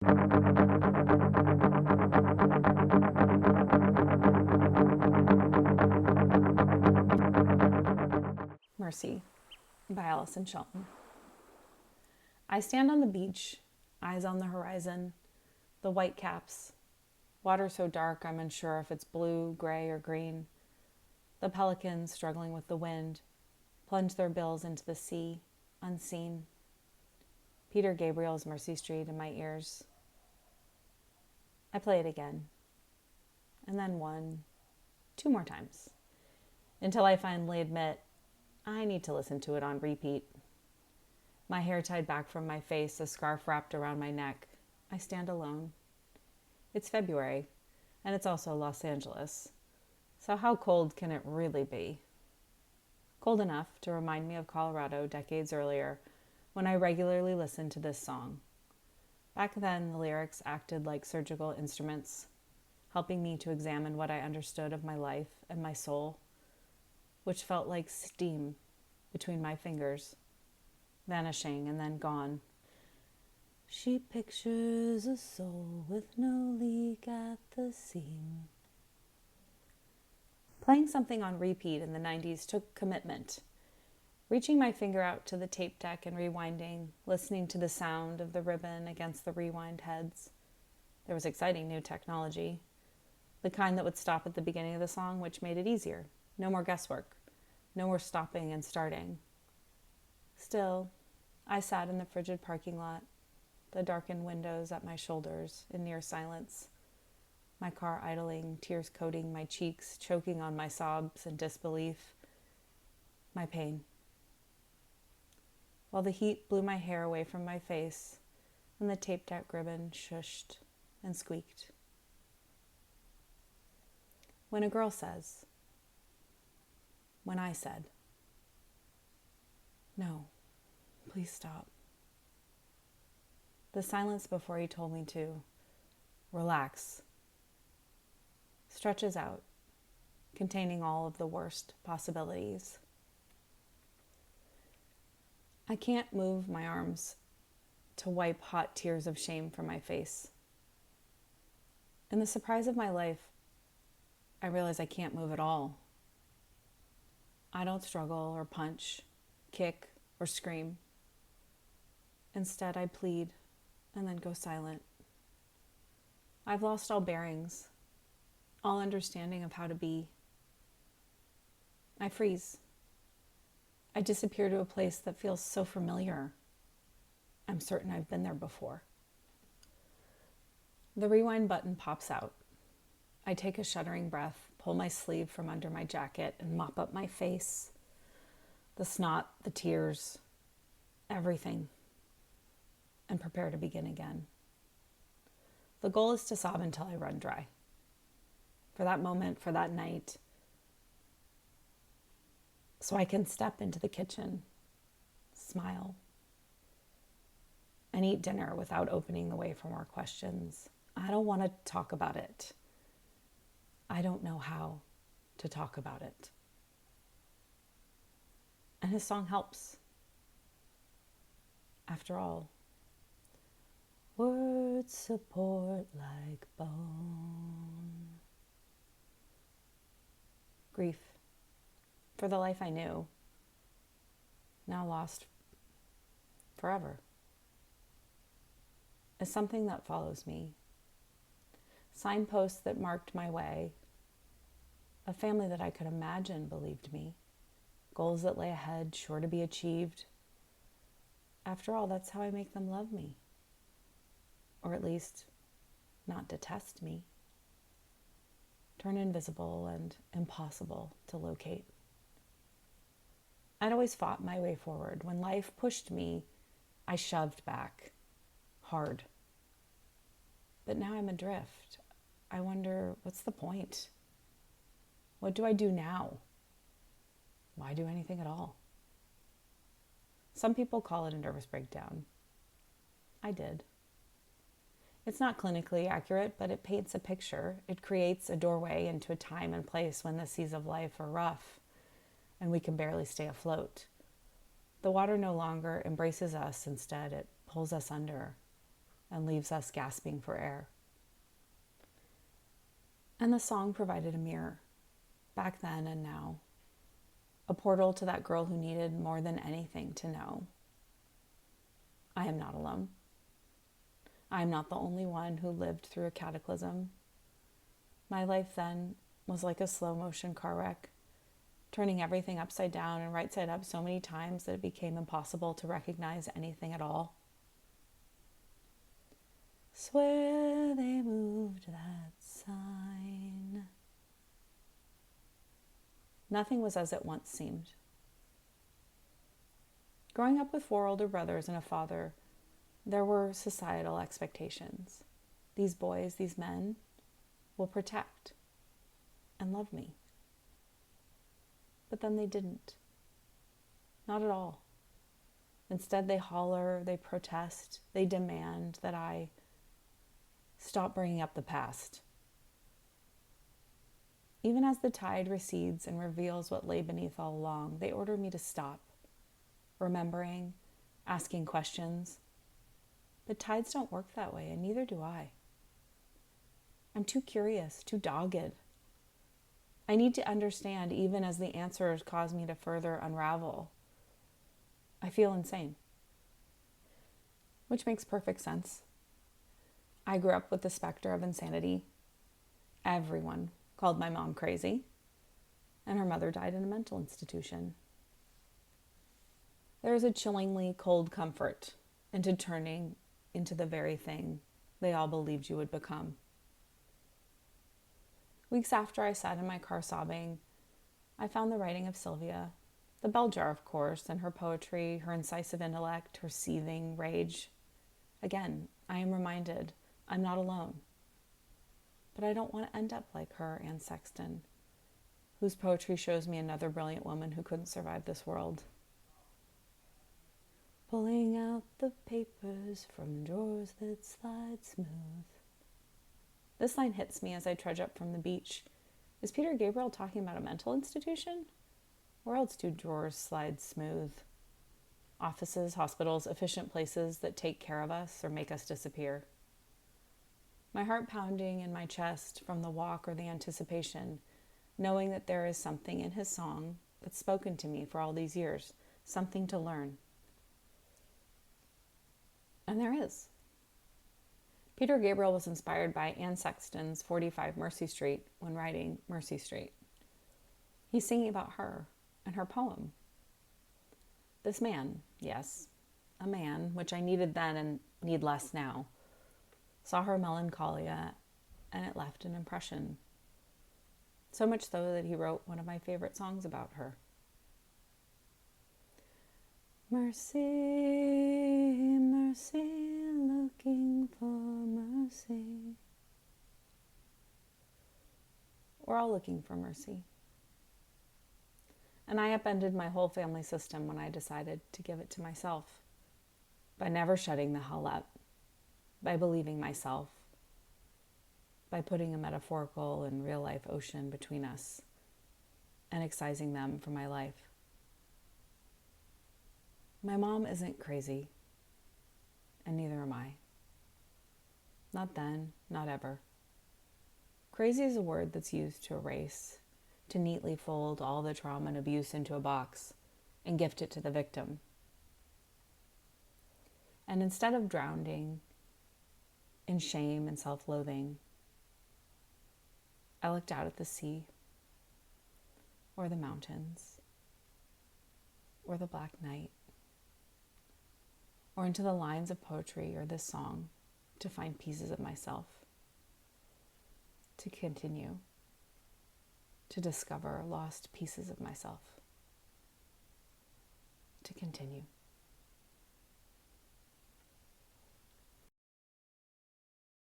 Mercy by Alyson Shelton. I stand on the beach, eyes on the horizon, the white caps, water so dark I'm unsure if it's blue, gray, or green. The pelicans, struggling with the wind, plunge their bills into the sea, unseen. Peter Gabriel's Mercy Street in my ears. I play it again, and then one, two more times, until I finally admit I need to listen to it on repeat. My hair tied back from my face, a scarf wrapped around my neck. I stand alone. It's February, and it's also Los Angeles. So how cold can it really be? Cold enough to remind me of Colorado decades earlier, when I regularly listened to this song. Back then, the lyrics acted like surgical instruments, helping me to examine what I understood of my life and my soul, which felt like steam between my fingers, vanishing and then gone. She pictures a soul with no leak at the seam. Playing something on repeat in the 90s took commitment. Reaching my finger out to the tape deck and rewinding, listening to the sound of the ribbon against the rewind heads. There was exciting new technology, the kind that would stop at the beginning of the song, which made it easier. No more guesswork. No more stopping and starting. Still, I sat in the frigid parking lot, the darkened windows at my shoulders in near silence, my car idling, tears coating my cheeks, choking on my sobs and disbelief, my pain. While the heat blew my hair away from my face and the tape deck ribbon shushed and squeaked. When a girl says, when I said, no, please stop. The silence before he told me to relax stretches out, containing all of the worst possibilities. I can't move my arms to wipe hot tears of shame from my face. In the surprise of my life, I realize I can't move at all. I don't struggle or punch, kick, or scream. Instead, I plead and then go silent. I've lost all bearings, all understanding of how to be. I freeze. I disappear to a place that feels so familiar. I'm certain I've been there before. The rewind button pops out. I take a shuddering breath, pull my sleeve from under my jacket, and mop up my face. The snot, the tears, everything, and prepare to begin again. The goal is to sob until I run dry. For that moment, for that night, so I can step into the kitchen, smile, and eat dinner without opening the way for more questions. I don't want to talk about it. I don't know how to talk about it. And his song helps. After all, words support like bone. Grief for the life I knew, now lost forever, is something that follows me. Signposts that marked my way, a family that I could imagine believed me, goals that lay ahead, sure to be achieved. After all, that's how I make them love me, or at least not detest me, turn invisible and impossible to locate. I'd always fought my way forward. When life pushed me, I shoved back hard. But now I'm adrift. I wonder, what's the point? What do I do now? Why do anything at all? Some people call it a nervous breakdown. I did. It's not clinically accurate, but it paints a picture. It creates a doorway into a time and place when the seas of life are rough and we can barely stay afloat. The water no longer embraces us. Instead, it pulls us under. and leaves us gasping for air. And the song provided a mirror, back then and now, a portal to that girl who needed more than anything to know. I am not alone. I am not the only one who lived through a cataclysm. My life then was like a slow motion car wreck, turning everything upside down and right side up so many times that it became impossible to recognize anything at all. Swear they moved that sign. Nothing was as it once seemed. Growing up with 4 older brothers and a father, there were societal expectations. These boys, these men, will protect and love me. But then they didn't. Not at all. Instead, they holler, they protest, they demand that I stop bringing up the past. Even as the tide recedes and reveals what lay beneath all along, they order me to stop, remembering, asking questions. But tides don't work that way, and neither do I. I'm too curious, too dogged. I need to understand even as the answers cause me to further unravel. I feel insane. Which makes perfect sense. I grew up with the specter of insanity. Everyone called my mom crazy, and her mother died in a mental institution. There is a chillingly cold comfort into turning into the very thing they all believed you would become. Weeks after I sat in my car sobbing, I found the writing of Sylvia, the bell jar, of course, and her poetry, her incisive intellect, her seething rage. Again, I am reminded I'm not alone. But I don't want to end up like her, Anne Sexton, whose poetry shows me another brilliant woman who couldn't survive this world. Pulling out the papers from drawers that slide smooth. This line hits me as I trudge up from the beach. Is Peter Gabriel talking about a mental institution? Where else do drawers slide smooth? Offices, hospitals, efficient places that take care of us or make us disappear. My heart pounding in my chest from the walk or the anticipation, knowing that there is something in his song that's spoken to me for all these years, something to learn. And there is. Peter Gabriel was inspired by Anne Sexton's 45 Mercy Street when writing Mercy Street. He's singing about her and her poem. This man, yes, a man, which I needed then and need less now, saw her melancholia and it left an impression. So much so that he wrote one of my favorite songs about her. Mercy, mercy, looking for mercy. We're all looking for mercy. And I upended my whole family system when I decided to give it to myself. By never shutting the hell up. By believing myself. By putting a metaphorical and real life ocean between us. And excising them from my life. My mom isn't crazy. And neither am I. Not then, not ever. Crazy is a word that's used to erase, to neatly fold all the trauma and abuse into a box and gift it to the victim. And instead of drowning in shame and self-loathing, I looked out at the sea, or the mountains, or the black night, or into the lines of poetry or this song to find pieces of myself, to continue, to discover lost pieces of myself, to continue.